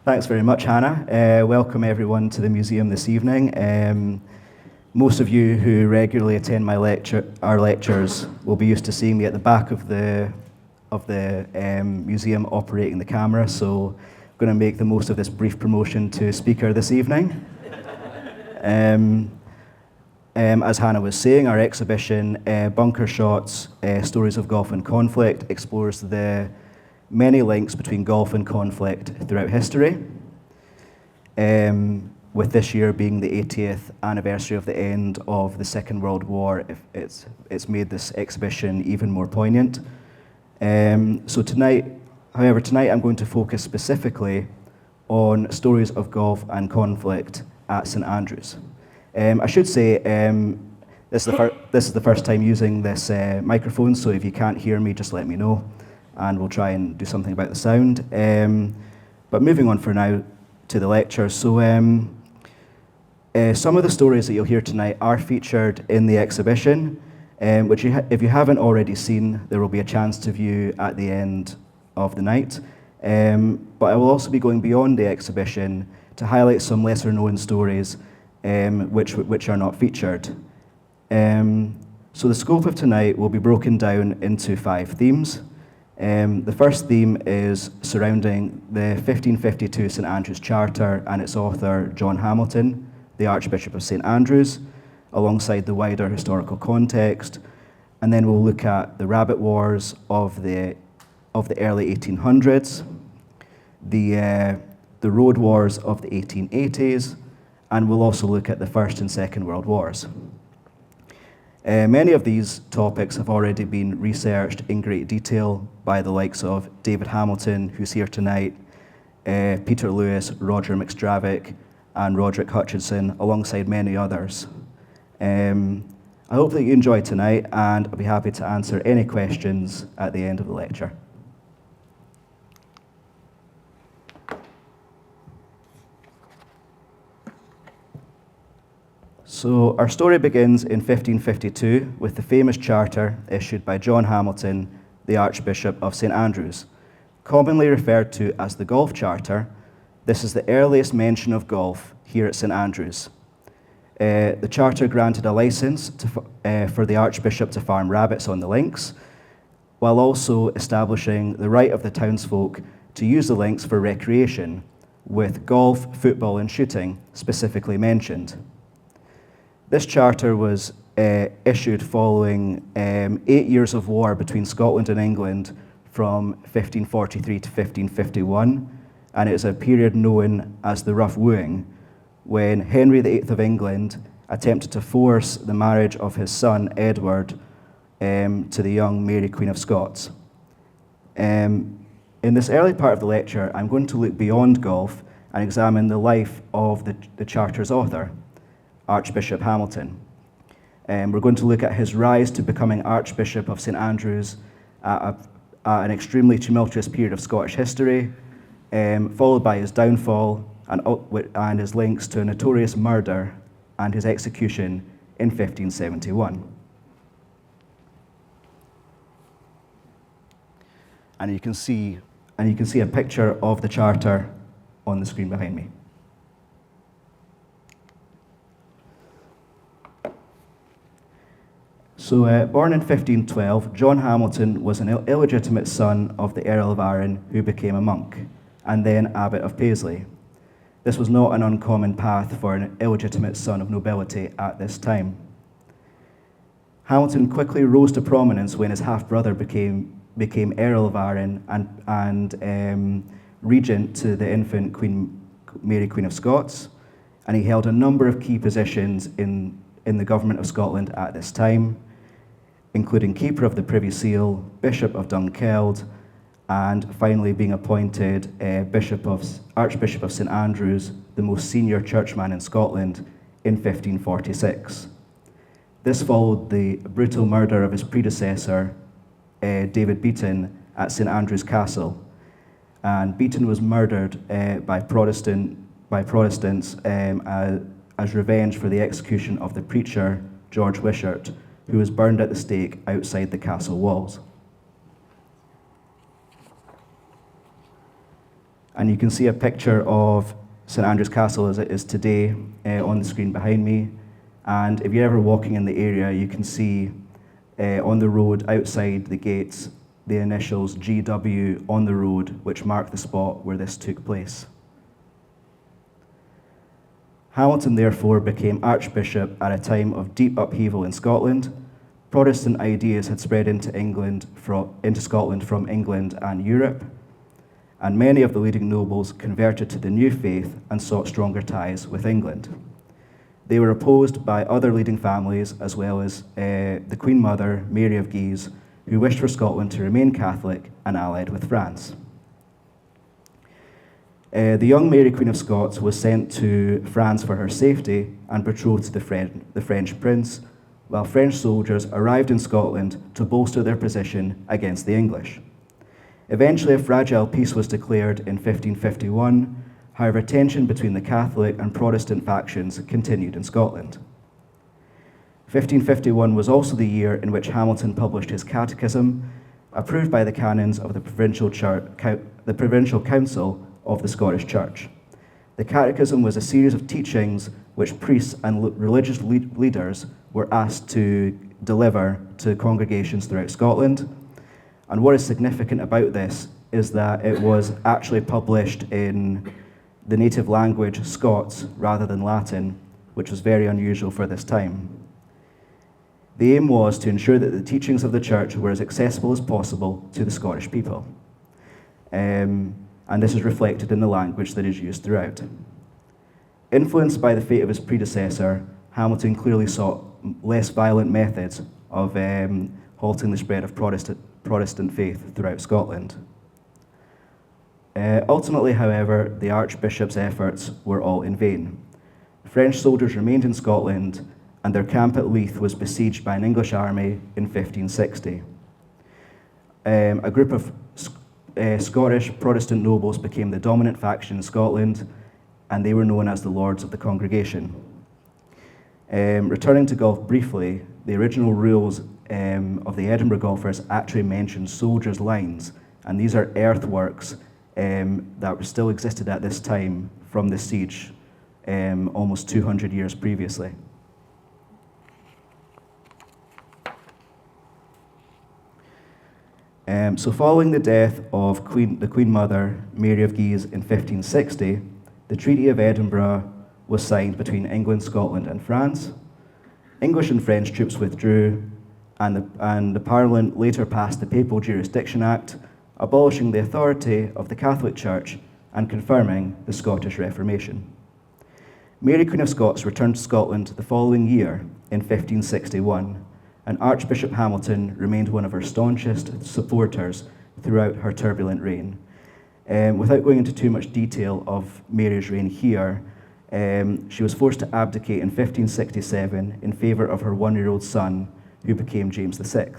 Thanks very much, Hannah. Welcome everyone to the museum this evening. Most of you who regularly attend our lectures will be used to seeing me at the back of the museum operating the camera, so I'm going to make the most of this brief promotion to speaker this evening. As Hannah was saying, our exhibition, Bunker Shots, Stories of Golf and Conflict, explores the many links between golf and conflict throughout history, with this year being the 80th anniversary of the end of the Second World War. It's made this exhibition even more poignant. So tonight I'm going to focus specifically on stories of golf and conflict at St Andrews. I should say this is the first time using this microphone, so if you can't hear me, just let me know, and we'll try and do something about the sound. But moving on for now to the lecture. So some of the stories that you'll hear tonight are featured in the exhibition, which if you haven't already seen, there will be a chance to view at the end of the night. But I will also be going beyond the exhibition to highlight some lesser known stories which are not featured. So the scope of tonight will be broken down into 5 themes. The first theme is surrounding the 1552 St Andrews Charter and its author, John Hamilton, the Archbishop of St Andrews, alongside the wider historical context. And then we'll look at the rabbit wars of the early 1800s, the road wars of the 1880s, and we'll also look at the First and Second World Wars. Many of these topics have already been researched in great detail by the likes of David Hamilton, who's here tonight, Peter Lewis, Roger McStravick, and Roderick Hutchinson, alongside many others. I hope that you enjoy tonight, and I'll be happy to answer any questions at the end of the lecture. So our story begins in 1552 with the famous charter issued by John Hamilton, the Archbishop of St Andrews. Commonly referred to as the Golf Charter, this is the earliest mention of golf here at St Andrews. The charter granted a license for the Archbishop to farm rabbits on the links, while also establishing the right of the townsfolk to use the links for recreation, with golf, football and shooting specifically mentioned. This charter was issued following 8 years of war between Scotland and England from 1543 to 1551, and it is a period known as the Rough Wooing, when Henry VIII of England attempted to force the marriage of his son Edward to the young Mary Queen of Scots. In this early part of the lecture, I'm going to look beyond golf and examine the life of the charter's author, Archbishop Hamilton. We're going to look at his rise to becoming Archbishop of St Andrews at an extremely tumultuous period of Scottish history, followed by his downfall and his links to a notorious murder and his execution in 1571. And you can see a picture of the charter on the screen behind me. So, born in 1512, John Hamilton was an illegitimate son of the Earl of Arran, who became a monk, and then Abbot of Paisley. This was not an uncommon path for an illegitimate son of nobility at this time. Hamilton quickly rose to prominence when his half-brother became Earl of Arran and regent to the infant Mary Queen of Scots, and he held a number of key positions in the government of Scotland at this time, including Keeper of the Privy Seal, Bishop of Dunkeld, and finally being appointed Archbishop of St Andrews, the most senior churchman in Scotland, in 1546. This followed the brutal murder of his predecessor, David Beaton, at St Andrews Castle. And Beaton was murdered by Protestants as revenge for the execution of the preacher, George Wishart, who was burned at the stake outside the castle walls. And you can see a picture of St Andrew's Castle as it is today on the screen behind me. And if you're ever walking in the area, you can see on the road outside the gates the initials GW on the road, which mark the spot where this took place. Hamilton therefore became Archbishop at a time of deep upheaval in Scotland. Protestant ideas had spread into Scotland from England and Europe, and many of the leading nobles converted to the new faith and sought stronger ties with England. They were opposed by other leading families, as well as the Queen Mother, Mary of Guise, who wished for Scotland to remain Catholic and allied with France. The young Mary, Queen of Scots, was sent to France for her safety and betrothed to the French prince, while French soldiers arrived in Scotland to bolster their position against the English. Eventually, a fragile peace was declared in 1551. However, tension between the Catholic and Protestant factions continued in Scotland. 1551 was also the year in which Hamilton published his catechism, approved by the canons of the Provincial Council of the Scottish Church. The catechism was a series of teachings which priests and religious leaders were asked to deliver to congregations throughout Scotland. And what is significant about this is that it was actually published in the native language Scots rather than Latin, which was very unusual for this time. The aim was to ensure that the teachings of the church were as accessible as possible to the Scottish people. And this is reflected in the language that is used throughout. Influenced by the fate of his predecessor, Hamilton clearly sought less violent methods of halting the spread of Protestant faith throughout Scotland. Ultimately, however, the Archbishop's efforts were all in vain. French soldiers remained in Scotland, and their camp at Leith was besieged by an English army in 1560. A group of Scottish Protestant nobles became the dominant faction in Scotland, and they were known as the Lords of the Congregation. Returning to golf briefly, the original rules of the Edinburgh golfers actually mention soldiers' lines, and these are earthworks that still existed at this time from the siege almost 200 years previously. So following the death of the Queen Mother, Mary of Guise, in 1560, the Treaty of Edinburgh was signed between England, Scotland, and France. English and French troops withdrew, and the Parliament later passed the Papal Jurisdiction Act, abolishing the authority of the Catholic Church and confirming the Scottish Reformation. Mary, Queen of Scots, returned to Scotland the following year in 1561, and Archbishop Hamilton remained one of her staunchest supporters throughout her turbulent reign. Without going into too much detail of Mary's reign here, she was forced to abdicate in 1567 in favour of her one-year-old son, who became James VI.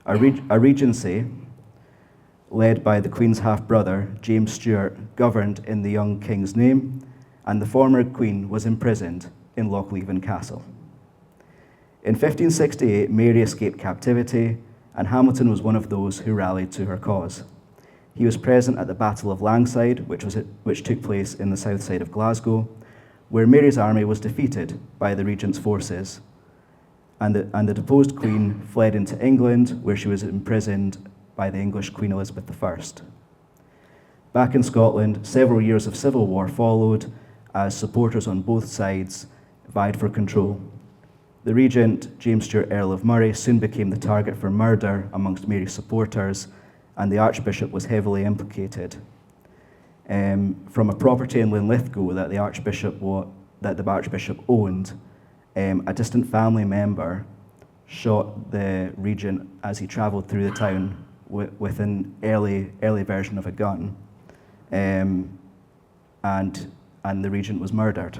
A regency led by the Queen's half-brother, James Stuart, governed in the young king's name, and the former Queen was imprisoned in Lochleven Castle. In 1568, Mary escaped captivity, and Hamilton was one of those who rallied to her cause. He was present at the Battle of Langside, which took place in the south side of Glasgow, where Mary's army was defeated by the regent's forces, and the deposed queen fled into England, where she was imprisoned by the English Queen Elizabeth I. Back in Scotland, several years of civil war followed, as supporters on both sides vied for control. The regent, James Stuart, Earl of Murray, soon became the target for murder amongst Mary's supporters, and the Archbishop was heavily implicated. From a property in Linlithgow that the Archbishop owned, a distant family member shot the regent as he travelled through the town with an early version of a gun, and the regent was murdered.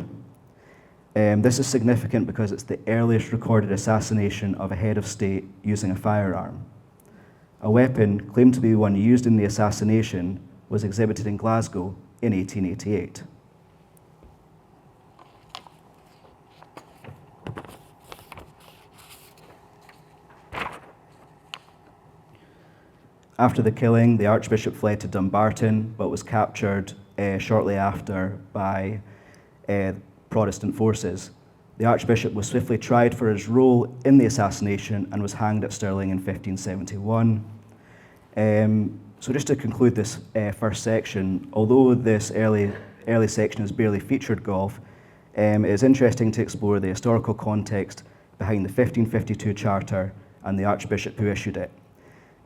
This is significant because it's the earliest recorded assassination of a head of state using a firearm. A weapon claimed to be the one used in the assassination was exhibited in Glasgow in 1888. After the killing, the Archbishop fled to Dumbarton, but was captured shortly after by Protestant forces. The Archbishop was swiftly tried for his role in the assassination and was hanged at Stirling in 1571. So just to conclude this first section, although this early section has barely featured golf, it is interesting to explore the historical context behind the 1552 Charter and the Archbishop who issued it.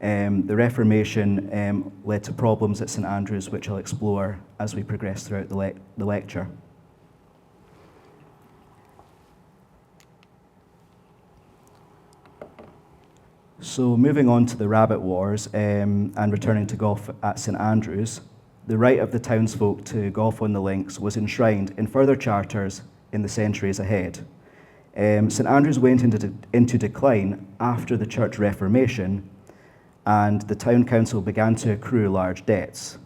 The Reformation led to problems at St Andrews, which I'll explore as we progress throughout the lecture. So moving on to the Rabbit Wars and returning to golf at St Andrews, the right of the townsfolk to golf on the links was enshrined in further charters in the centuries ahead. St Andrews went into decline after the Church Reformation, and the town council began to accrue large debts.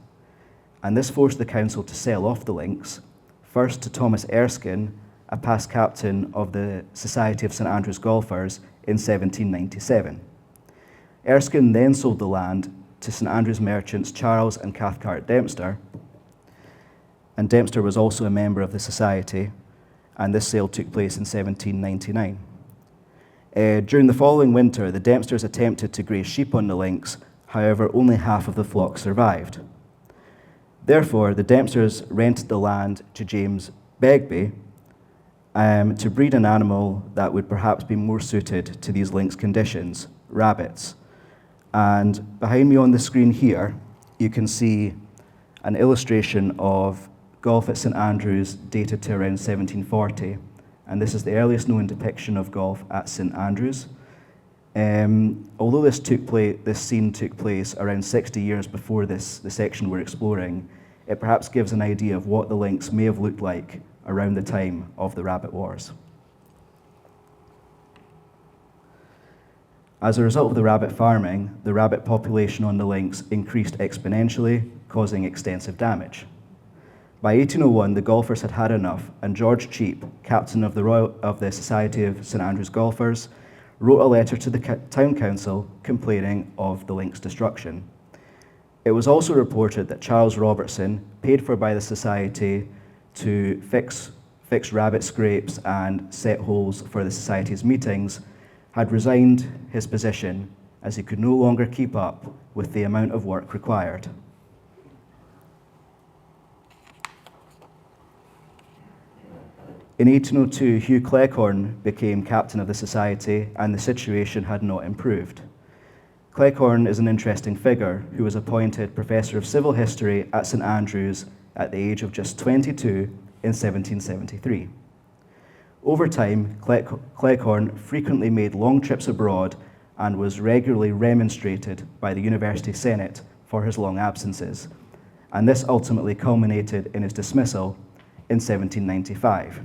And this forced the council to sell off the links, first to Thomas Erskine, a past captain of the Society of St Andrews Golfers, in 1797. Erskine then sold the land to St Andrews merchants Charles and Cathcart Dempster, and Dempster was also a member of the society, and this sale took place in 1799. During the following winter, the Dempsters attempted to graze sheep on the links, however, only half of the flock survived. Therefore, the Dempsters rented the land to James Begbie to breed an animal that would perhaps be more suited to these links conditions, rabbits. And behind me on the screen here, you can see an illustration of golf at St Andrews dated to around 1740. And this is the earliest known depiction of golf at St Andrews. Although this scene took place around 60 years before the section we're exploring, it perhaps gives an idea of what the links may have looked like around the time of the Rabbit Wars. As a result of the rabbit farming, the rabbit population on the links increased exponentially, causing extensive damage. By 1801, the golfers had had enough, and George Cheap, captain of the Society of St Andrews Golfers, wrote a letter to the town council complaining of the links' destruction. It was also reported that Charles Robertson, paid for by the society to fix rabbit scrapes and set holes for the society's meetings, had resigned his position as he could no longer keep up with the amount of work required. In 1802, Hugh Cleghorn became captain of the society, and the situation had not improved. Cleghorn is an interesting figure who was appointed Professor of Civil History at St Andrews at the age of just 22 in 1773. Over time, Cleghorn frequently made long trips abroad and was regularly remonstrated by the University Senate for his long absences, and this ultimately culminated in his dismissal in 1795.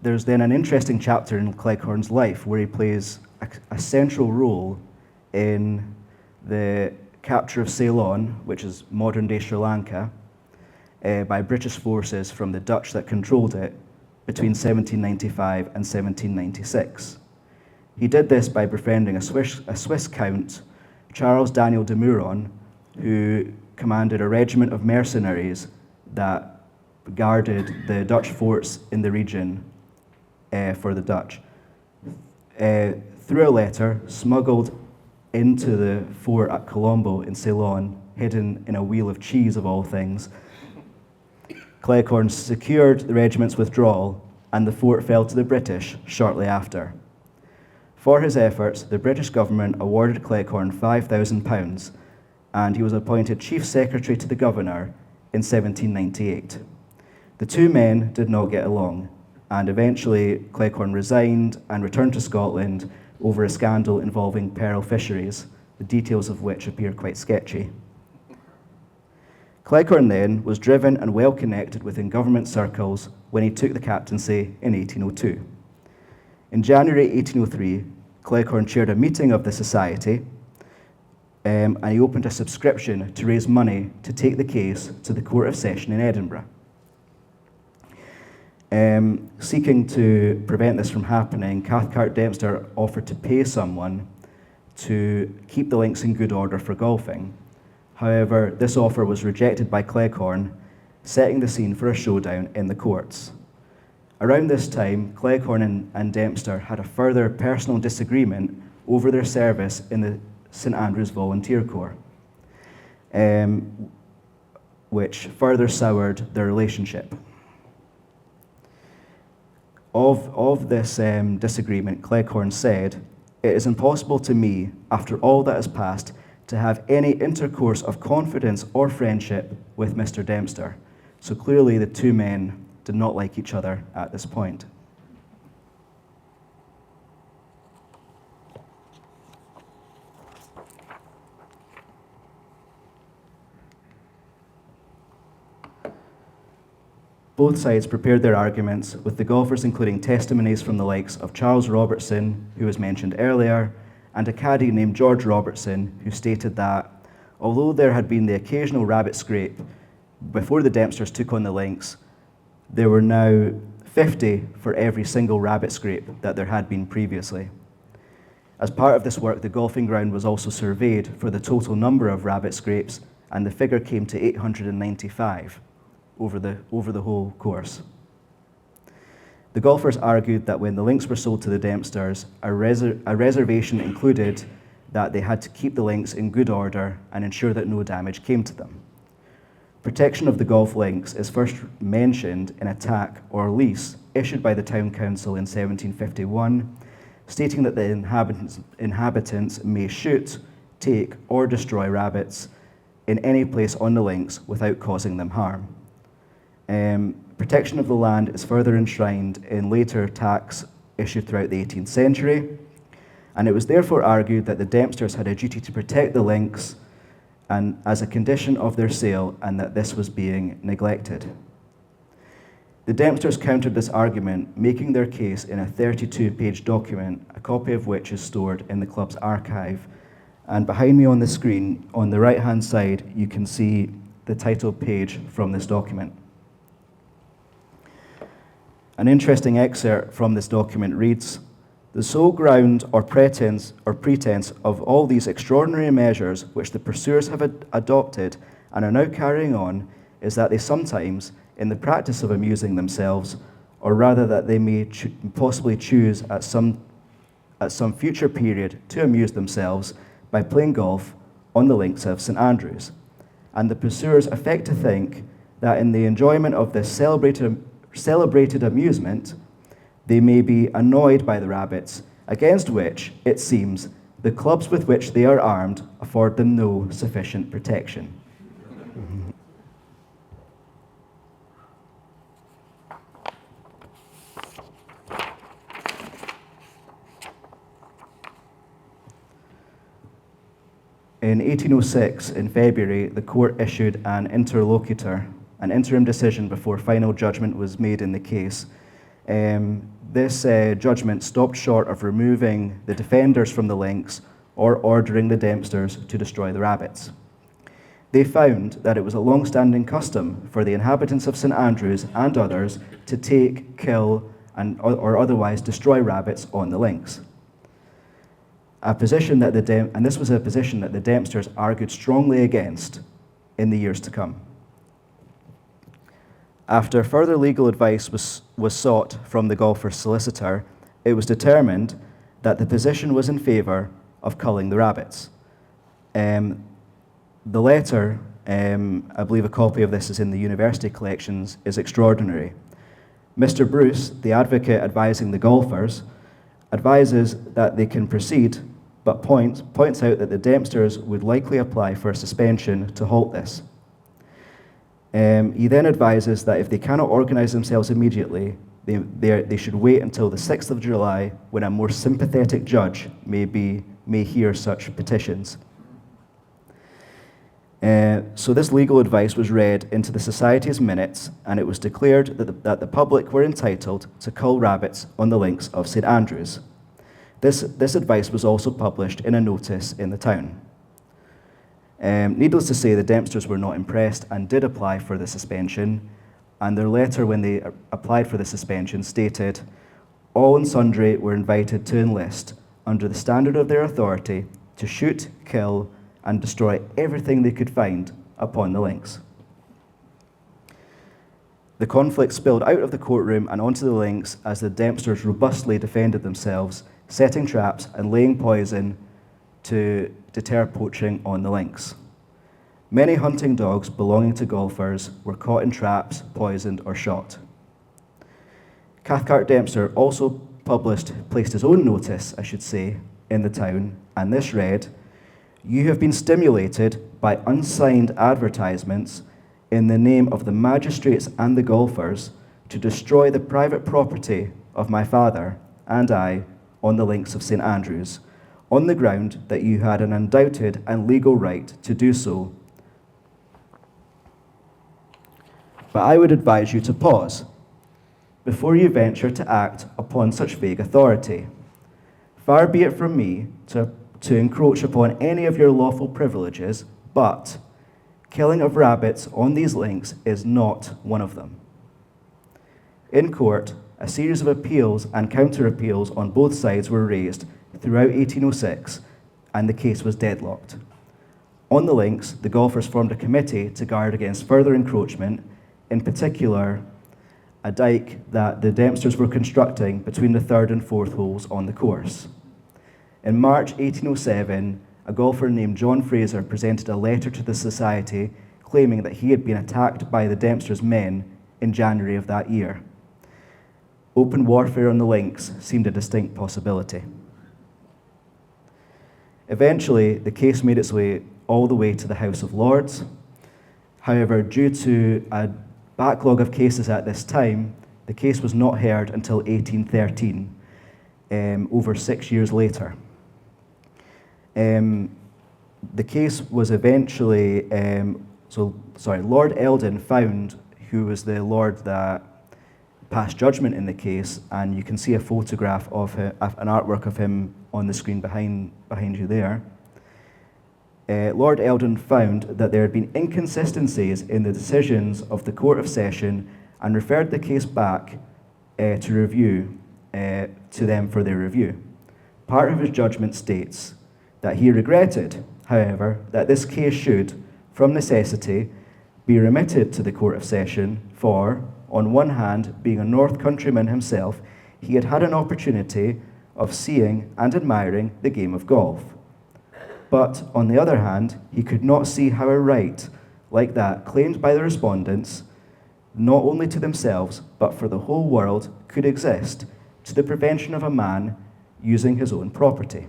There's then an interesting chapter in Cleghorn's life where he plays a central role in the capture of Ceylon, which is modern-day Sri Lanka, by British forces from the Dutch that controlled it between 1795 and 1796. He did this by befriending a Swiss count, Charles Daniel de Meuron, who commanded a regiment of mercenaries that guarded the Dutch forts in the region for the Dutch. Through a letter smuggled into the fort at Colombo in Ceylon, hidden in a wheel of cheese of all things, Cleghorn secured the regiment's withdrawal, and the fort fell to the British shortly after. For his efforts, the British government awarded Cleghorn £5,000, and he was appointed Chief Secretary to the Governor in 1798. The two men did not get along, and eventually Cleghorn resigned and returned to Scotland over a scandal involving pearl fisheries, the details of which appear quite sketchy. Cleghorn then was driven and well connected within government circles when he took the captaincy in 1802. In January 1803, Cleghorn chaired a meeting of the society, and he opened a subscription to raise money to take the case to the Court of Session in Edinburgh. Seeking to prevent this from happening, Cathcart Dempster offered to pay someone to keep the links in good order for golfing. However, this offer was rejected by Cleghorn, setting the scene for a showdown in the courts. Around this time, Cleghorn and Dempster had a further personal disagreement over their service in the St Andrews Volunteer Corps, which further soured their relationship. Of this disagreement, Cleghorn said, "It is impossible to me, after all that has passed, to have any intercourse of confidence or friendship with Mr. Dempster." So clearly the two men did not like each other at this point. Both sides prepared their arguments, with the golfers including testimonies from the likes of Charles Robertson, who was mentioned earlier, and a caddy named George Robertson, who stated that although there had been the occasional rabbit scrape before the Dempsters took on the links, there were now 50 for every single rabbit scrape that there had been previously. As part of this work, the golfing ground was also surveyed for the total number of rabbit scrapes, and the figure came to 895 over the whole course. The golfers argued that when the links were sold to the Dempsters, a reservation included that they had to keep the links in good order and ensure that no damage came to them. Protection of the golf links is first mentioned in a tack or lease issued by the Town Council in 1751, stating that the inhabitants may shoot, take, or destroy rabbits in any place on the links without causing them harm. Protection of the land is further enshrined in later tacts issued throughout the 18th century, and it was therefore argued that the Dempsters had a duty to protect the links and as a condition of their sale, and that this was being neglected. The Dempsters countered this argument, making their case in a 32-page document, a copy of which is stored in the club's archive. And behind me on the screen, on the right-hand side, you can see the title page from this document. An interesting excerpt from this document reads, "The sole ground or pretense of all these extraordinary measures which the pursuers have adopted and are now carrying on is that they sometimes, in the practice of amusing themselves, or rather that they may possibly choose at some future period to amuse themselves by playing golf on the links of St Andrews. And the pursuers affect to think that in the enjoyment of this celebrated amusement, they may be annoyed by the rabbits, against which, it seems, the clubs with which they are armed afford them no sufficient protection." In 1806, in February, the court issued an interim decision before final judgment was made in the case. This judgment stopped short of removing the defenders from the links or ordering the Dempsters to destroy the rabbits. They found that it was a long-standing custom for the inhabitants of St Andrews and others to take, kill, or otherwise destroy rabbits on the links. And this was a position that the Dempsters argued strongly against in the years to come. After further legal advice was sought from the golfer's solicitor, it was determined that the position was in favour of culling the rabbits. The letter, I believe a copy of this is in the university collections, is extraordinary. Mr. Bruce, the advocate advising the golfers, advises that they can proceed, but points out that the Dempsters would likely apply for a suspension to halt this. He then advises that if they cannot organise themselves immediately, they should wait until the 6th of July, when a more sympathetic judge may hear such petitions. So this legal advice was read into the Society's minutes, and it was declared that the public were entitled to cull rabbits on the links of St Andrews. This advice was also published in a notice in the town. Needless to say, the Dempsters were not impressed and did apply for the suspension, and their letter when they applied for the suspension stated, "All and sundry were invited to enlist, under the standard of their authority, to shoot, kill, and destroy everything they could find upon the links. The conflict spilled out of the courtroom and onto the links as the Dempsters robustly defended themselves, setting traps and laying poison to deter poaching on the links. Many hunting dogs belonging to golfers were caught in traps, poisoned, or shot. Cathcart Dempster also placed his own notice, in the town, and this read, "You have been stimulated by unsigned advertisements in the name of the magistrates and the golfers to destroy the private property of my father and I on the links of St. Andrews, on the ground that you had an undoubted and legal right to do so. But I would advise you to pause before you venture to act upon such vague authority. Far be it from me to encroach upon any of your lawful privileges, but killing of rabbits on these links is not one of them." In court, a series of appeals and counter-appeals on both sides were raised throughout 1806, and the case was deadlocked. On the links, the golfers formed a committee to guard against further encroachment, in particular, a dyke that the Dempsters were constructing between the third and fourth holes on the course. In March 1807, a golfer named John Fraser presented a letter to the society claiming that he had been attacked by the Dempsters' men in January of that year. Open warfare on the links seemed a distinct possibility. Eventually, the case made its way all the way to the House of Lords. However, due to a backlog of cases at this time, the case was not heard until 1813, over 6 years later. The case was eventually, Lord Eldon found who was the lord that passed judgment in the case, and you can see a photograph of an artwork of him on the screen behind you there. Lord Eldon found that there had been inconsistencies in the decisions of the Court of Session and referred the case back to them for their review. Part of his judgment states that he regretted, however, that this case should, from necessity, be remitted to the Court of Session, for, on one hand, being a North Countryman himself, he had had an opportunity of seeing and admiring the game of golf. But, on the other hand, he could not see how a right like that claimed by the respondents, not only to themselves, but for the whole world, could exist to the prevention of a man using his own property.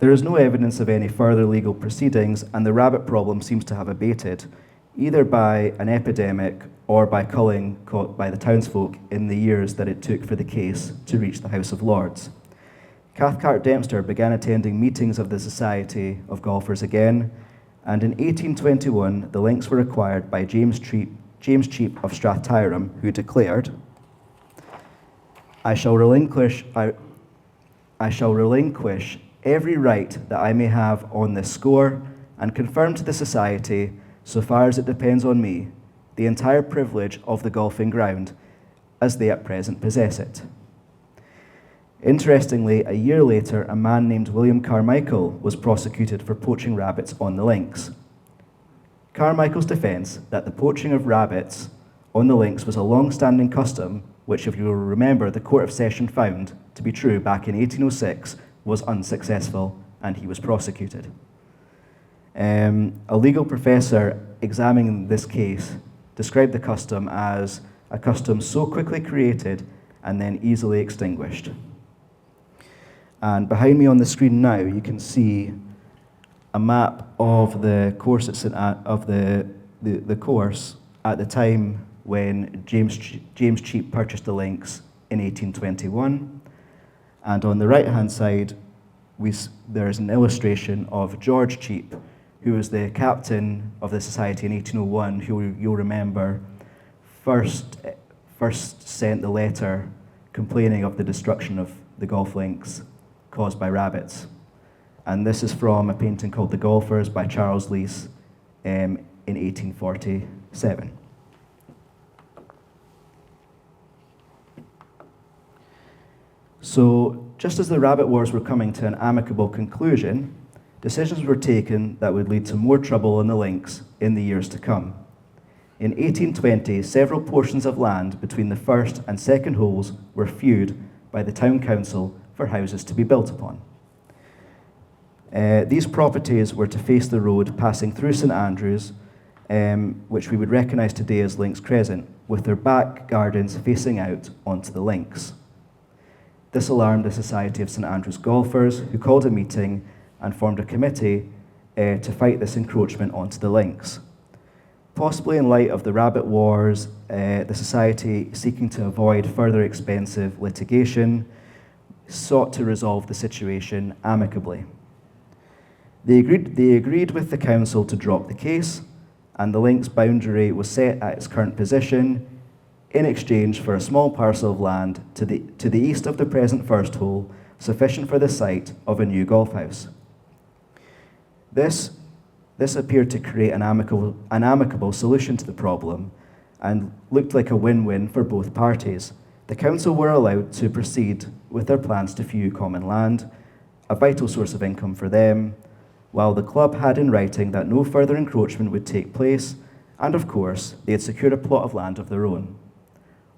There is no evidence of any further legal proceedings, and the rabbit problem seems to have abated, either by an epidemic or by culling caught by the townsfolk in the years that it took for the case to reach the House of Lords. Cathcart Dempster began attending meetings of the Society of Golfers again, and in 1821 the links were acquired by James Cheap of Strathtyreham, who declared, I shall relinquish every right that I may have on this score, and confirm to the Society, so far as it depends on me, the entire privilege of the golfing ground, as they at present possess it. Interestingly, a year later, a man named William Carmichael was prosecuted for poaching rabbits on the links. Carmichael's defence that the poaching of rabbits on the links was a long-standing custom, which, if you will remember, the Court of Session found to be true back in 1806, was unsuccessful, and he was prosecuted. A legal professor examining this case described the custom as a custom so quickly created and then easily extinguished. And behind me on the screen now, you can see a map of the course of the course at the time when James Cheap purchased the links in 1821. And on the right-hand side, there is an illustration of George Cheap, who was the captain of the society in 1801, who you'll remember first sent the letter complaining of the destruction of the golf links caused by rabbits. And this is from a painting called The Golfers by Charles Lees in 1847. So, just as the rabbit wars were coming to an amicable conclusion, decisions were taken that would lead to more trouble on the links in the years to come. In 1820, several portions of land between the first and second holes were feued by the town council for houses to be built upon. These properties were to face the road passing through St Andrews, which we would recognise today as Links Crescent, with their back gardens facing out onto the links. This alarmed the Society of St Andrews Golfers, who called a meeting and formed a committee to fight this encroachment onto the links. Possibly in light of the rabbit wars, the Society, seeking to avoid further expensive litigation, sought to resolve the situation amicably. They agreed with the council to drop the case, and the links boundary was set at its current position in exchange for a small parcel of land to the east of the present first hole, sufficient for the site of a new golf house. This appeared to create an amicable solution to the problem and looked like a win-win for both parties. The council were allowed to proceed with their plans to few common land, a vital source of income for them, while the club had in writing that no further encroachment would take place, and of course, they had secured a plot of land of their own.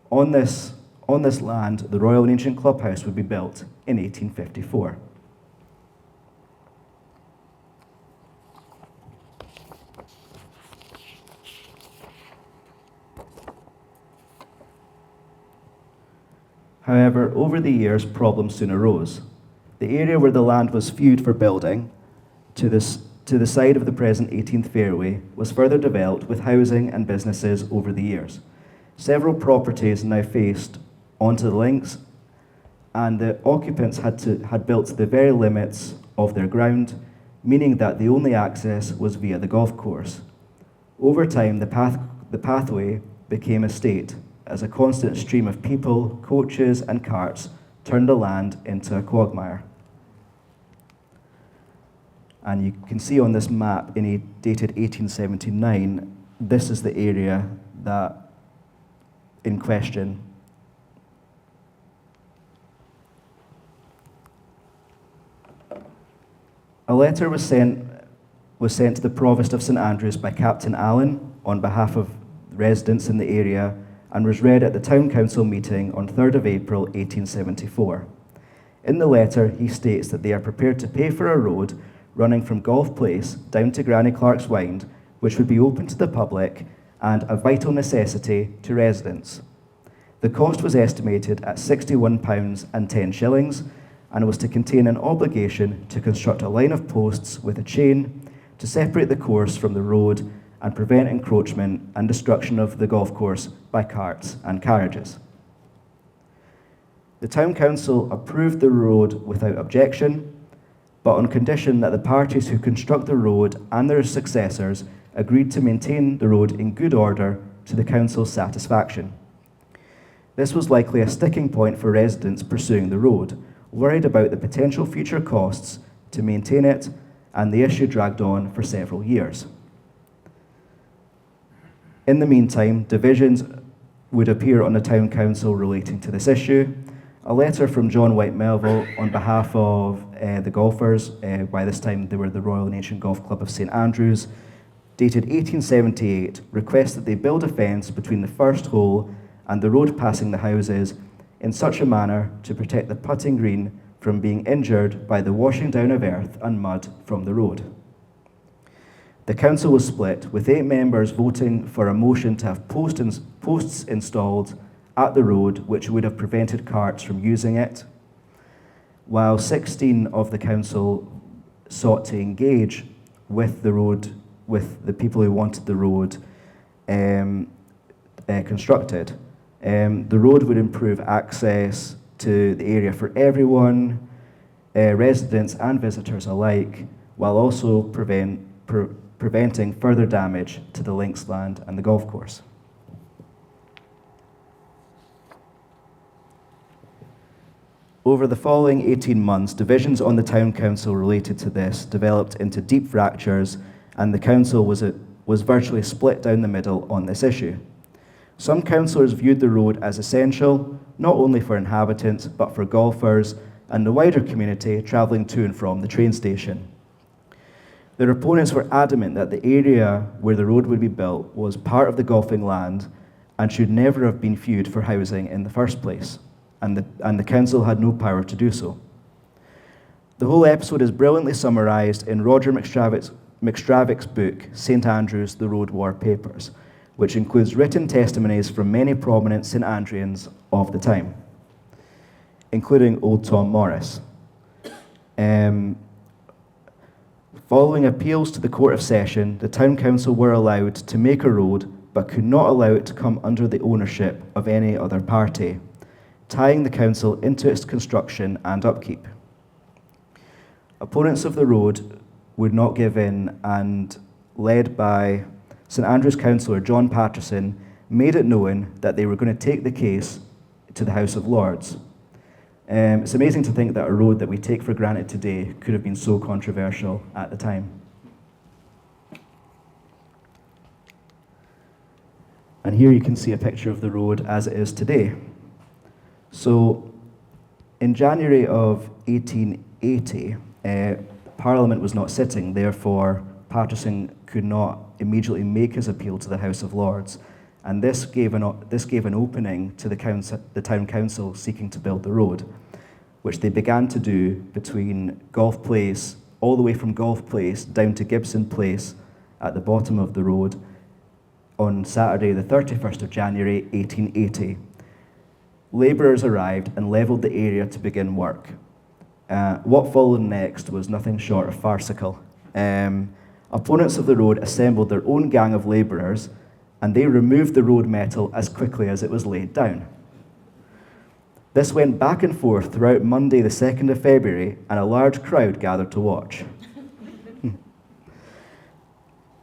On this land, the Royal and Ancient Clubhouse would be built in 1854. However, over the years, problems soon arose. The area where the land was feud for building, to the side of the present 18th fairway, was further developed with housing and businesses over the years. Several properties now faced onto the links, and the occupants had built to the very limits of their ground, meaning that the only access was via the golf course. Over time, the pathway became a state, as a constant stream of people, coaches, and carts turned the land into a quagmire. And you can see on this map, dated 1879, this is the area that in question. A letter was sent to the Provost of St Andrews by Captain Allen on behalf of residents in the area, and was read at the Town Council meeting on 3rd of April 1874. In the letter, he states that they are prepared to pay for a road running from Golf Place down to Granny Clark's Wynd, which would be open to the public and a vital necessity to residents. The cost was estimated at £61 and 10 shillings, and was to contain an obligation to construct a line of posts with a chain to separate the course from the road and prevent encroachment and destruction of the golf course by carts and carriages. The Town Council approved the road without objection, but on condition that the parties who construct the road and their successors agreed to maintain the road in good order to the council's satisfaction. This was likely a sticking point for residents pursuing the road, worried about the potential future costs to maintain it, and the issue dragged on for several years. In the meantime, divisions would appear on the Town Council relating to this issue. A letter from John White Melville on behalf of the golfers, by this time they were the Royal and Ancient Golf Club of St Andrews, dated 1878, requests that they build a fence between the first hole and the road passing the houses in such a manner to protect the putting green from being injured by the washing down of earth and mud from the road. The council was split, with 8 members voting for a motion to have posts installed at the road, which would have prevented carts from using it, while 16 of the council sought to engage with the road, with the people who wanted the road constructed. The road would improve access to the area for everyone, residents and visitors alike, while also preventing further damage to the links land and the golf course. Over the following 18 months, divisions on the Town Council related to this developed into deep fractures, and the council was virtually split down the middle on this issue. Some councillors viewed the road as essential, not only for inhabitants, but for golfers and the wider community travelling to and from the train station. Their opponents were adamant that the area where the road would be built was part of the golfing land and should never have been viewed for housing in the first place, and the council had no power to do so. The whole episode is brilliantly summarised in Roger McStravick's book, St Andrews, The Road War Papers, which includes written testimonies from many prominent St Andreans of the time, including old Tom Morris. Following appeals to the Court of Session, the Town Council were allowed to make a road, but could not allow it to come under the ownership of any other party, tying the council into its construction and upkeep. Opponents of the road would not give in, and led by St Andrews councillor John Patterson, made it known that they were going to take the case to the House of Lords. It's amazing to think that a road that we take for granted today could have been so controversial at the time. And here you can see a picture of the road as it is today. So, in January of 1880, Parliament was not sitting, therefore Patterson could not immediately make his appeal to the House of Lords, and this gave an opening to the Town Council seeking to build the road, which they began to do between Golf Place, all the way from Golf Place down to Gibson Place at the bottom of the road on Saturday the 31st of January 1880. Labourers arrived and levelled the area to begin work. What followed next was nothing short of farcical. Opponents of the road assembled their own gang of labourers, and they removed the road metal as quickly as it was laid down. This went back and forth throughout Monday the 2nd of February, and a large crowd gathered to watch.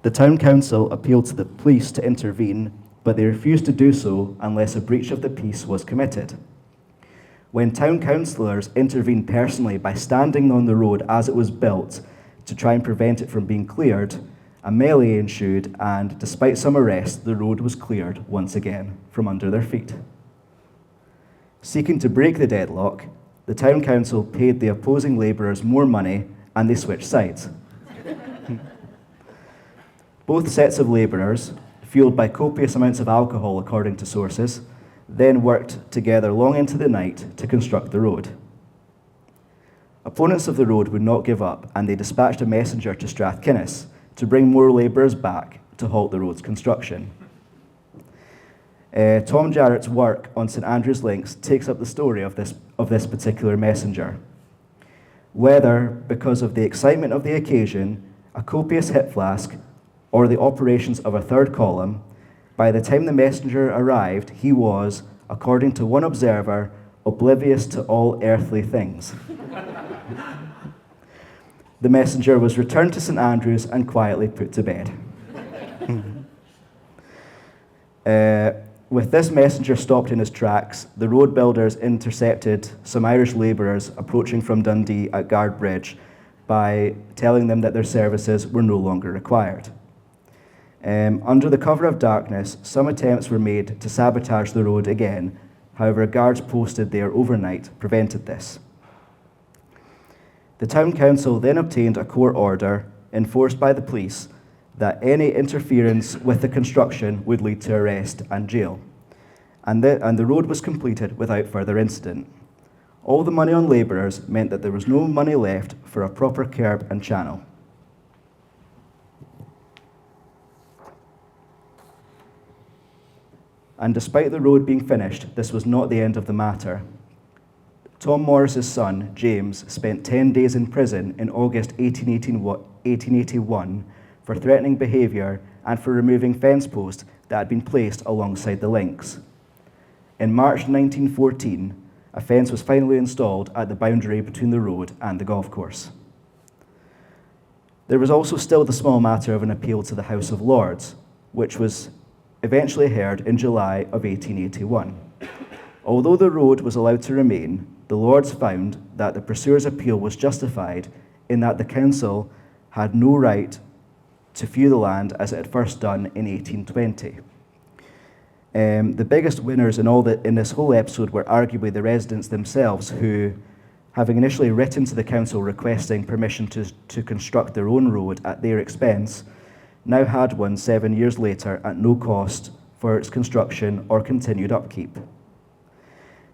The Town Council appealed to the police to intervene, but they refused to do so unless a breach of the peace was committed. When town councillors intervened personally by standing on the road as it was built to try and prevent it from being cleared, a melee ensued, and despite some arrests, the road was cleared once again from under their feet. Seeking to break the deadlock, the Town Council paid the opposing labourers more money, and they switched sides. Both sets of labourers, fueled by copious amounts of alcohol according to sources, then worked together long into the night to construct the road. Opponents of the road would not give up, and they dispatched a messenger to Strathkinnis to bring more labourers back to halt the road's construction. Tom Jarrett's work on St Andrews Links takes up the story of this particular messenger. Whether because of the excitement of the occasion, a copious hip flask, or the operations of a third column, by the time the messenger arrived, he was, according to one observer, oblivious to all earthly things. The messenger was returned to St Andrews and quietly put to bed. With this messenger stopped in his tracks, the road builders intercepted some Irish labourers approaching from Dundee at Guard Bridge by telling them that their services were no longer required. Under the cover of darkness, some attempts were made to sabotage the road again. However, guards posted there overnight prevented this. The Town Council then obtained a court order enforced by the police that any interference with the construction would lead to arrest and jail. And the road was completed without further incident. All the money on labourers meant that there was no money left for a proper curb and channel. And despite the road being finished, this was not the end of the matter. Tom Morris's son, James, spent 10 days in prison in August 1881 for threatening behaviour and for removing fence posts that had been placed alongside the links. In March 1914, a fence was finally installed at the boundary between the road and the golf course. There was also still the small matter of an appeal to the House of Lords, which was eventually heard in July of 1881. Although the road was allowed to remain, the Lords found that the pursuer's appeal was justified in that the council had no right to view the land as it had first done in 1820. The biggest winners in this whole episode were arguably the residents themselves, who, having initially written to the council requesting permission to construct their own road at their expense, now had one 7 years later at no cost for its construction or continued upkeep.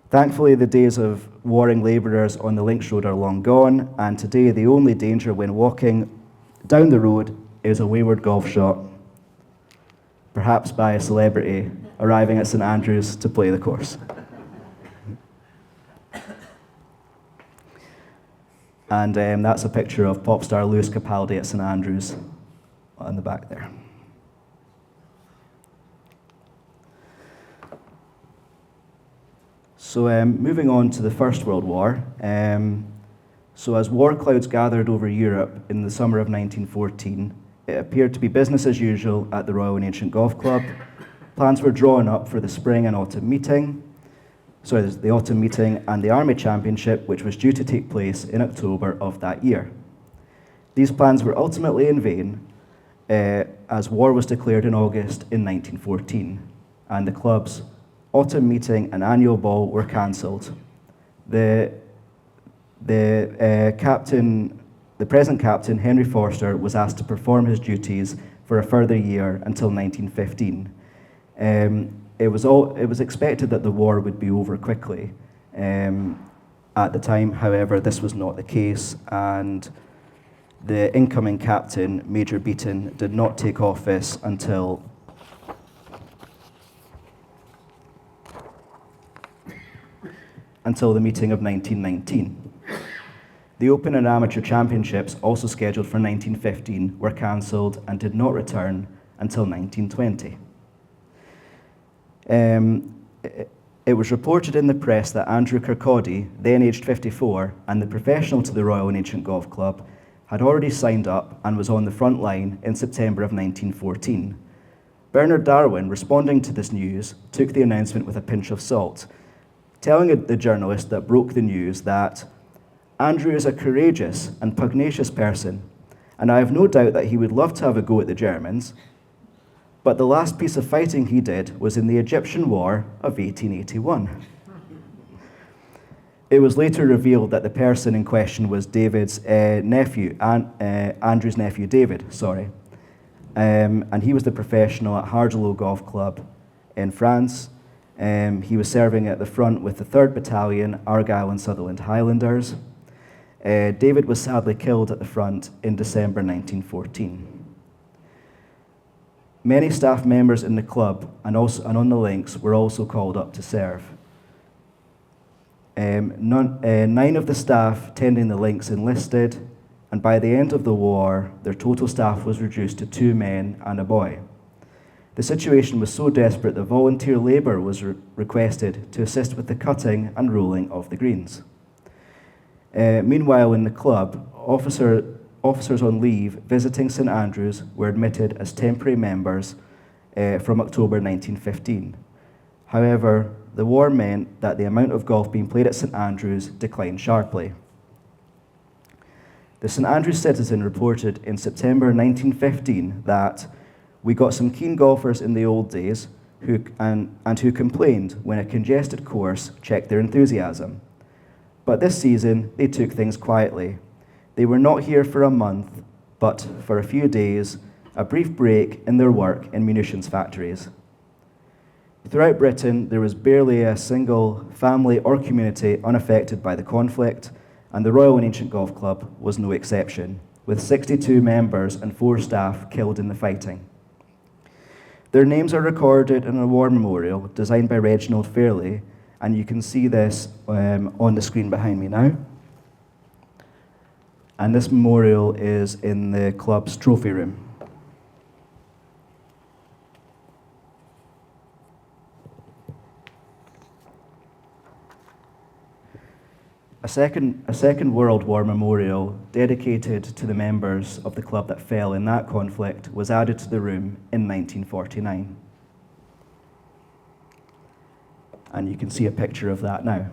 Thankfully, the days of warring labourers on the links road are long gone, and today the only danger when walking down the road is a wayward golf shot, perhaps by a celebrity arriving at St Andrews to play the course. And that's a picture of pop star Lewis Capaldi at St Andrews on the back there. So moving on to the First World War. So as war clouds gathered over Europe in the summer of 1914, it appeared to be business as usual at the Royal and Ancient Golf Club. Plans were drawn up for the spring and autumn meeting. The autumn meeting and the Army Championship, which was due to take place in October of that year. These plans were ultimately in vain, as war was declared in August in 1914, and the club's autumn meeting and annual ball were cancelled. The present captain, Henry Forster, was asked to perform his duties for a further year until 1915. It was expected that the war would be over quickly. At the time, however, this was not the case, and the incoming captain, Major Beaton, did not take office until the meeting of 1919. The Open and Amateur Championships, also scheduled for 1915, were cancelled and did not return until 1920. It was reported in the press that Andrew Kirkcaldy, then aged 54, and the professional to the Royal and Ancient Golf Club, had already signed up and was on the front line in September of 1914. Bernard Darwin, responding to this news, took the announcement with a pinch of salt, telling the journalist that broke the news that Andrew is a courageous and pugnacious person, and I have no doubt that he would love to have a go at the Germans, but the last piece of fighting he did was in the Egyptian War of 1881. It was later revealed that the person in question was David's nephew, Andrew's nephew David, and he was the professional at Hardelot Golf Club in France. He was serving at the front with the 3rd Battalion, Argyll and Sutherland Highlanders. David was sadly killed at the front in December 1914. Many staff members in the club and on the links were also called up to serve. 9 of the staff tending the links enlisted, and by the end of the war, their total staff was reduced to 2 men and a boy. The situation was so desperate that volunteer labour was requested to assist with the cutting and rolling of the greens. Meanwhile, in the club, officers on leave visiting St Andrews were admitted as temporary members from October 1915. However, the war meant that the amount of golf being played at St Andrews declined sharply. The St Andrews Citizen reported in September 1915 that we got some keen golfers in the old days who complained when a congested course checked their enthusiasm. But this season, they took things quietly. They were not here for a month, but for a few days, a brief break in their work in munitions factories. Throughout Britain, there was barely a single family or community unaffected by the conflict, and the Royal and Ancient Golf Club was no exception, with 62 members and 4 staff killed in the fighting. Their names are recorded in a war memorial designed by Reginald Fairley, and you can see this on the screen behind me now. And this memorial is in the club's trophy room. A second World War memorial dedicated to the members of the club that fell in that conflict was added to the room in 1949. And you can see a picture of that now.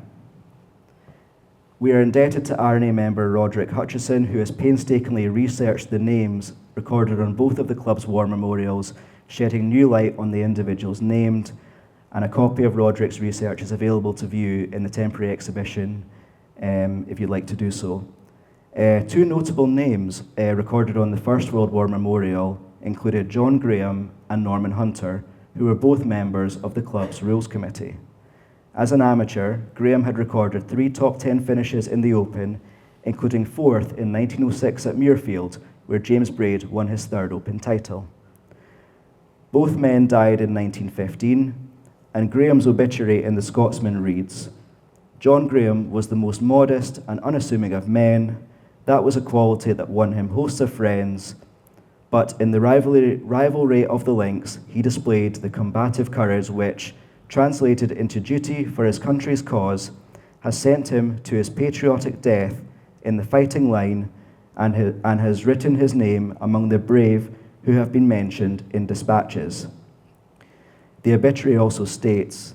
We are indebted to RNA member Roderick Hutchison, who has painstakingly researched the names recorded on both of the club's war memorials, shedding new light on the individuals named, and a copy of Roderick's research is available to view in the temporary exhibition if you'd like to do so. Two notable names recorded on the First World War memorial included John Graham and Norman Hunter, who were both members of the club's rules committee. As an amateur, Graham had recorded 3 top 10 finishes in the Open, including 4th in 1906 at Muirfield, where James Braid won his 3rd Open title. Both men died in 1915, and Graham's obituary in the Scotsman reads, "John Graham was the most modest and unassuming of men. That was a quality that won him hosts of friends, but in the rivalry of the links, he displayed the combative courage which, translated into duty for his country's cause, has sent him to his patriotic death in the fighting line and has written his name among the brave who have been mentioned in dispatches." The obituary also states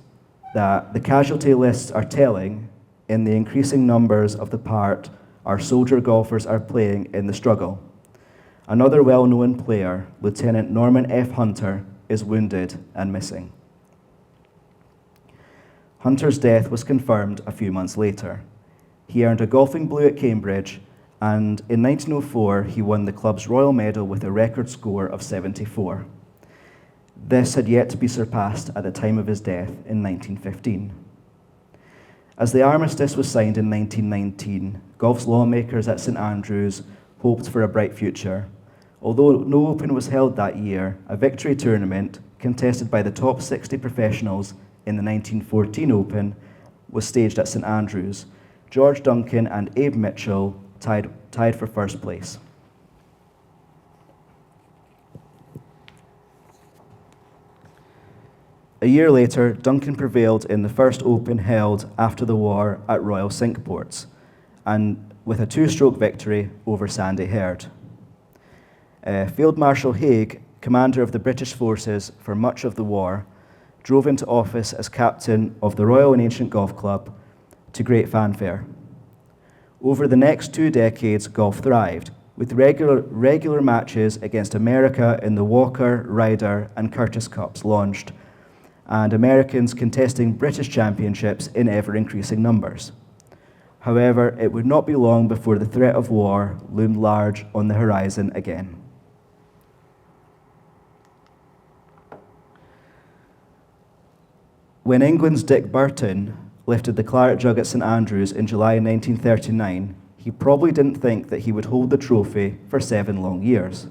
that the casualty lists are telling in the increasing numbers of the part our soldier golfers are playing in the struggle. Another well-known player, Lieutenant Norman F. Hunter, is wounded and missing. Hunter's death was confirmed a few months later. He earned a golfing blue at Cambridge, and in 1904 he won the club's Royal Medal with a record score of 74. This had yet to be surpassed at the time of his death in 1915. As the armistice was signed in 1919, golf's lawmakers at St Andrews hoped for a bright future. Although no Open was held that year, a victory tournament, contested by the top 60 professionals in the 1914 Open, was staged at St Andrews. George Duncan and Abe Mitchell tied for first place. A year later, Duncan prevailed in the first Open held after the war at Royal Cinque Ports, and with a 2-stroke victory over Sandy Herd. Field Marshal Haig, commander of the British forces for much of the war, drove into office as captain of the Royal and Ancient Golf Club to great fanfare. Over the next 2 decades, golf thrived, with regular matches against America in the Walker, Ryder, and Curtis Cups launched, and Americans contesting British championships in ever-increasing numbers. However, it would not be long before the threat of war loomed large on the horizon again. When England's Dick Burton lifted the claret jug at St Andrews in July 1939, he probably didn't think that he would hold the trophy for 7 long years.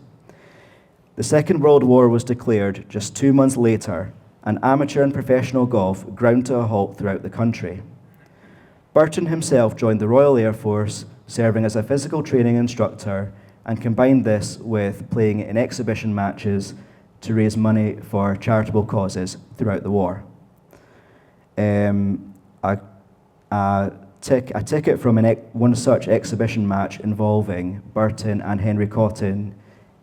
The Second World War was declared just 2 months later, and amateur and professional golf ground to a halt throughout the country. Burton himself joined the Royal Air Force, serving as a physical training instructor, and combined this with playing in exhibition matches to raise money for charitable causes throughout the war. A ticket from one such exhibition match involving Burton and Henry Cotton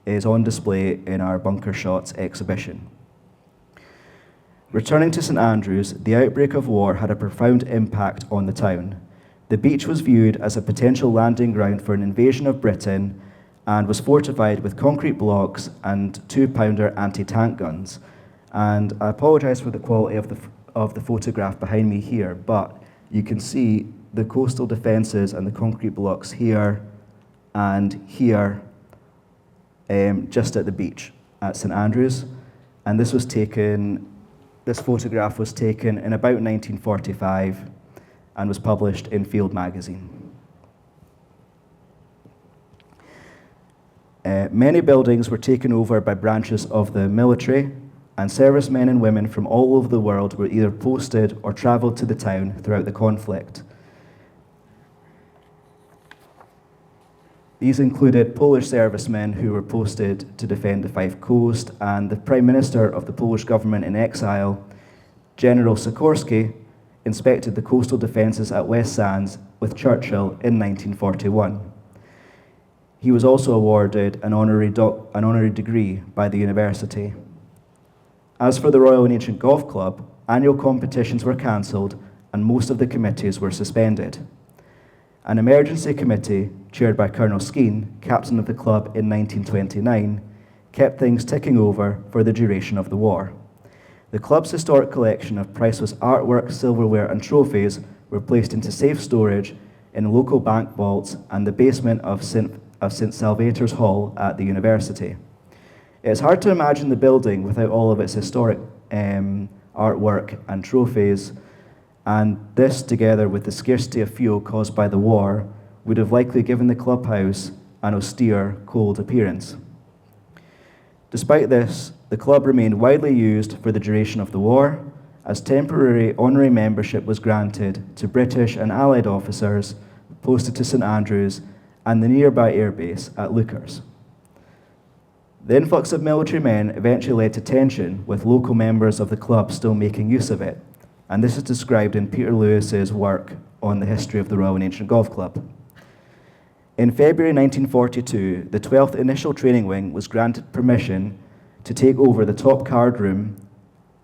is on display in our Bunker Shots exhibition. Returning to St Andrews, the outbreak of war had a profound impact on the town. The beach was viewed as a potential landing ground for an invasion of Britain and was fortified with concrete blocks and 2-pounder anti-tank guns. And I apologise for the quality of the photograph behind me here, but you can see the coastal defences and the concrete blocks here and here, just at the beach at St Andrews. And this photograph was taken in about 1945 and was published in Field magazine. Many buildings were taken over by branches of the military, and servicemen and women from all over the world were either posted or travelled to the town throughout the conflict. These included Polish servicemen who were posted to defend the Fife Coast, and the Prime Minister of the Polish government in exile, General Sikorski, inspected the coastal defences at West Sands with Churchill in 1941. He was also awarded an honorary degree by the university. As for the Royal and Ancient Golf Club, annual competitions were cancelled and most of the committees were suspended. An emergency committee, chaired by Colonel Skene, captain of the club in 1929, kept things ticking over for the duration of the war. The club's historic collection of priceless artwork, silverware, and trophies were placed into safe storage in local bank vaults and the basement of St. Salvator's Hall at the university. It's hard to imagine the building without all of its historic artwork and trophies, and this, together with the scarcity of fuel caused by the war, would have likely given the clubhouse an austere, cold appearance. Despite this, the club remained widely used for the duration of the war, as temporary honorary membership was granted to British and Allied officers posted to St Andrews and the nearby airbase at Lookers. The influx of military men eventually led to tension, with local members of the club still making use of it, and this is described in Peter Lewis's work on the history of the Royal and Ancient Golf Club. In February 1942, the 12th Initial Training Wing was granted permission to take over the top card room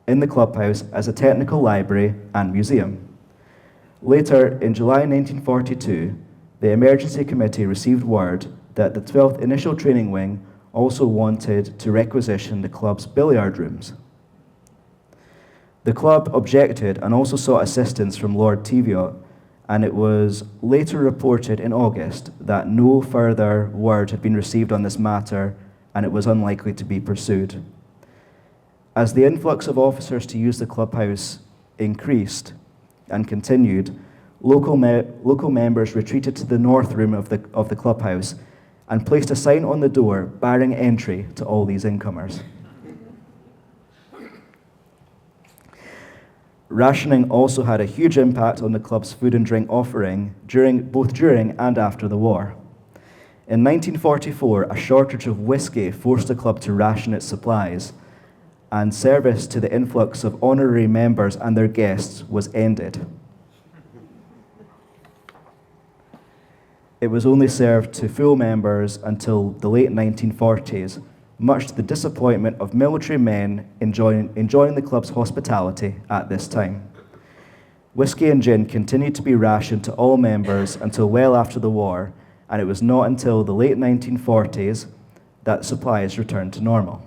in the clubhouse as a technical library and museum. Later, in July 1942, the Emergency Committee received word that the 12th Initial Training Wing also wanted to requisition the club's billiard rooms. The club objected and also sought assistance from Lord Teviot, and it was later reported in August that no further word had been received on this matter, and it was unlikely to be pursued. As the influx of officers to use the clubhouse increased and continued, local members retreated to the north room of the clubhouse and placed a sign on the door barring entry to all these incomers. Rationing also had a huge impact on the club's food and drink offering both during and after the war. In 1944, a shortage of whiskey forced the club to ration its supplies, and service to the influx of honorary members and their guests was ended. It was only served to full members until the late 1940s, much to the disappointment of military men enjoying the club's hospitality at this time. Whiskey and gin continued to be rationed to all members until well after the war, and it was not until the late 1940s that supplies returned to normal.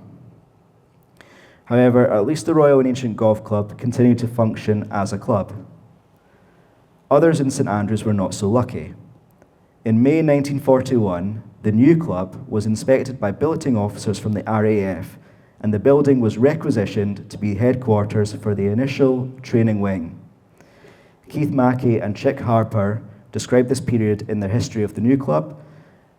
However, at least the Royal and Ancient Golf Club continued to function as a club. Others in St Andrews were not so lucky. In May 1941, the new club was inspected by billeting officers from the RAF, and the building was requisitioned to be headquarters for the initial training wing. Keith Mackey and Chick Harper describe this period in their history of the new club,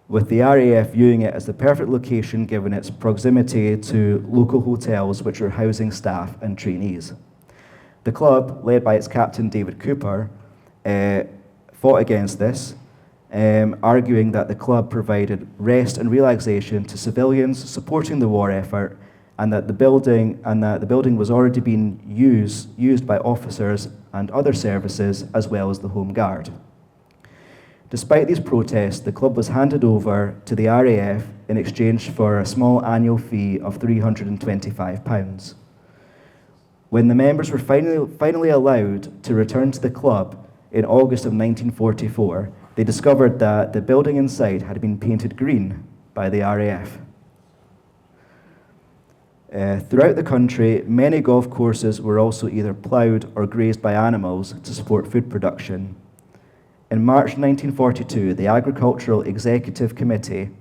with the RAF viewing it as the perfect location given its proximity to local hotels which were housing staff and trainees. The club, led by its captain David Cooper, fought against this, arguing that the club provided rest and relaxation to civilians supporting the war effort, and that the building was already being used by officers and other services as well as the Home Guard. Despite these protests, the club was handed over to the RAF in exchange for a small annual fee of £325. When the members were finally allowed to return to the club in August of 1944, they discovered that the building inside had been painted green by the RAF. Throughout the country, many golf courses were also either ploughed or grazed by animals to support food production. In March 1942, the Agricultural Executive Committee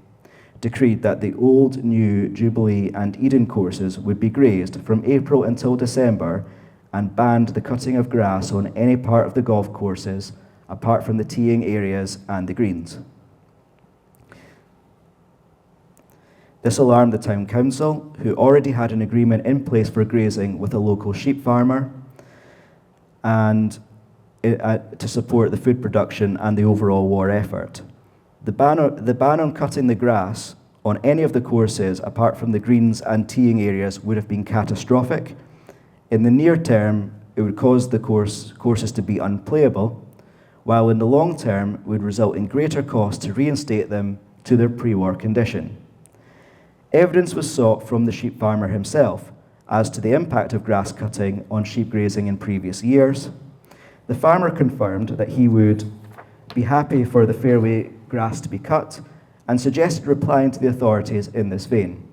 decreed that the old, new, Jubilee and Eden courses would be grazed from April until December, and banned the cutting of grass on any part of the golf courses apart from the teeing areas and the greens. This alarmed the town council, who already had an agreement in place for grazing with a local sheep farmer, and to support the food production and the overall war effort. The ban on cutting the grass on any of the courses apart from the greens and teeing areas would have been catastrophic. In the near term, it would cause the courses to be unplayable, while in the long term would result in greater costs to reinstate them to their pre-war condition. Evidence was sought from the sheep farmer himself as to the impact of grass cutting on sheep grazing in previous years. The farmer confirmed that he would be happy for the fairway grass to be cut, and suggested replying to the authorities in this vein.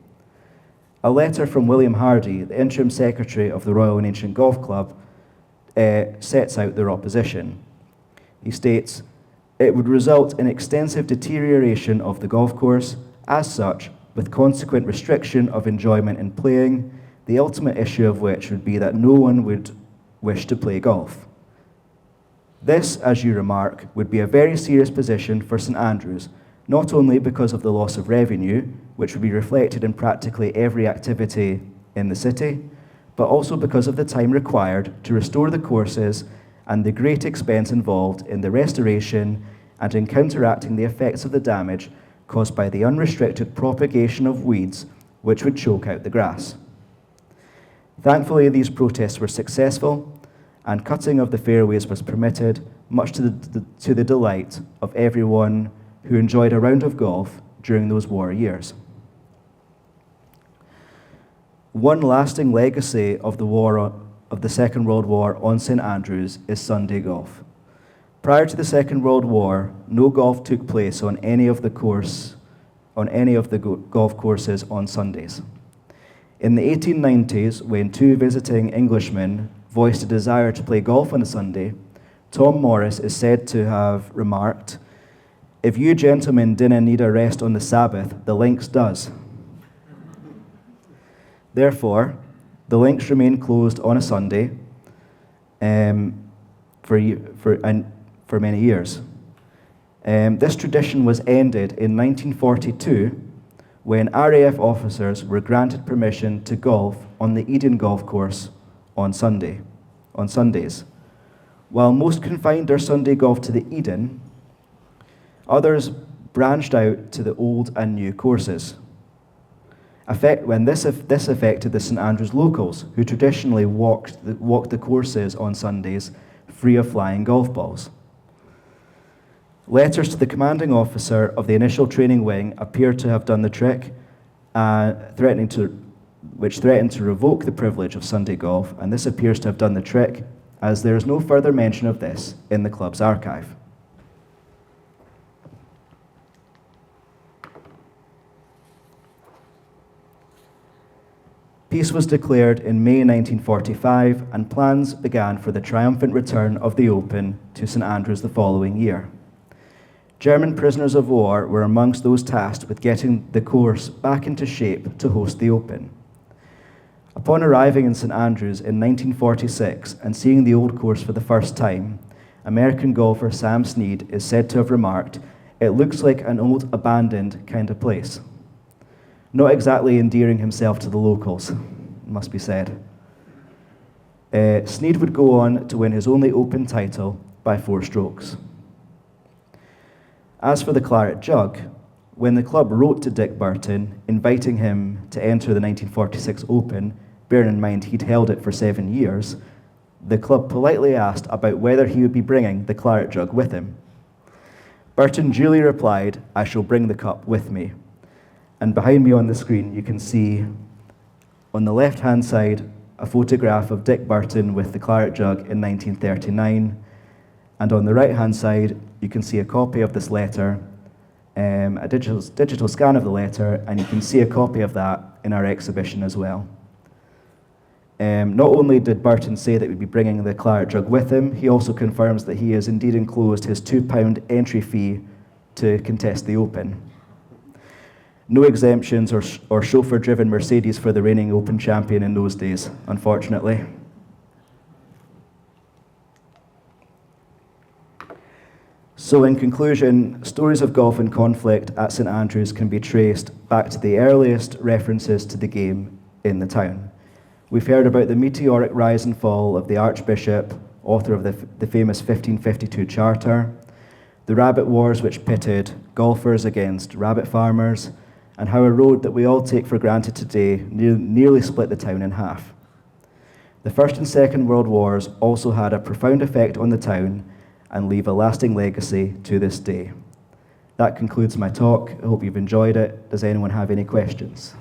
A letter from William Hardy, the interim secretary of the Royal and Ancient Golf Club, sets out their opposition. He states, "It would result in extensive deterioration of the golf course, as such, with consequent restriction of enjoyment in playing, the ultimate issue of which would be that no one would wish to play golf. This, as you remark, would be a very serious position for St Andrews, not only because of the loss of revenue, which would be reflected in practically every activity in the city, but also because of the time required to restore the courses and the great expense involved in the restoration and in counteracting the effects of the damage caused by the unrestricted propagation of weeds which would choke out the grass." Thankfully, these protests were successful, and cutting of the fairways was permitted, much to the delight of everyone who enjoyed a round of golf during those war years. One lasting legacy of the Second World War on St Andrews is Sunday golf. Prior to the Second World War, no golf took place on any of the golf courses on Sundays. In the 1890s, when two visiting Englishmen voiced a desire to play golf on a Sunday, Tom Morris is said to have remarked, "If you gentlemen dinna need a rest on the Sabbath, the links does." Therefore, the links remain closed on a Sunday for many years. This tradition was ended in 1942 when RAF officers were granted permission to golf on the Eden Golf Course on Sundays. While most confined their Sunday golf to the Eden, others branched out to the old and new courses. This affected the St Andrews locals, who traditionally walked the courses on Sundays free of flying golf balls. Letters to the commanding officer of the initial training wing appear to have done the trick, which threatened to revoke the privilege of Sunday golf, and this appears to have done the trick, as there is no further mention of this in the club's archive. Peace was declared in May 1945, and plans began for the triumphant return of the Open to St Andrews the following year. German prisoners of war were amongst those tasked with getting the course back into shape to host the Open. Upon arriving in St Andrews in 1946 and seeing the old course for the first time, American golfer Sam Snead is said to have remarked, "It looks like an old abandoned kind of place." Not exactly endearing himself to the locals, it must be said. Snead would go on to win his only Open title by 4 strokes. As for the claret jug, when the club wrote to Dick Burton, inviting him to enter the 1946 Open, bearing in mind he'd held it for 7 years, the club politely asked about whether he would be bringing the claret jug with him. Burton duly replied, "I shall bring the cup with me." And behind me on the screen, you can see on the left-hand side a photograph of Dick Burton with the claret jug in 1939, and on the right-hand side, you can see a copy of this letter, a digital scan of the letter, and you can see a copy of that in our exhibition as well. Not only did Burton say that he'd be bringing the claret jug with him, he also confirms that he has indeed enclosed his £2 entry fee to contest the Open. No exemptions or chauffeur-driven Mercedes for the reigning Open champion in those days, unfortunately. So in conclusion, stories of golf and conflict at St Andrews can be traced back to the earliest references to the game in the town. We've heard about the meteoric rise and fall of the Archbishop, author of the famous 1552 Charter, the rabbit wars which pitted golfers against rabbit farmers, and how a road that we all take for granted today nearly split the town in half. The First and Second World Wars also had a profound effect on the town and leave a lasting legacy to this day. That concludes my talk. I hope you've enjoyed it. Does anyone have any questions?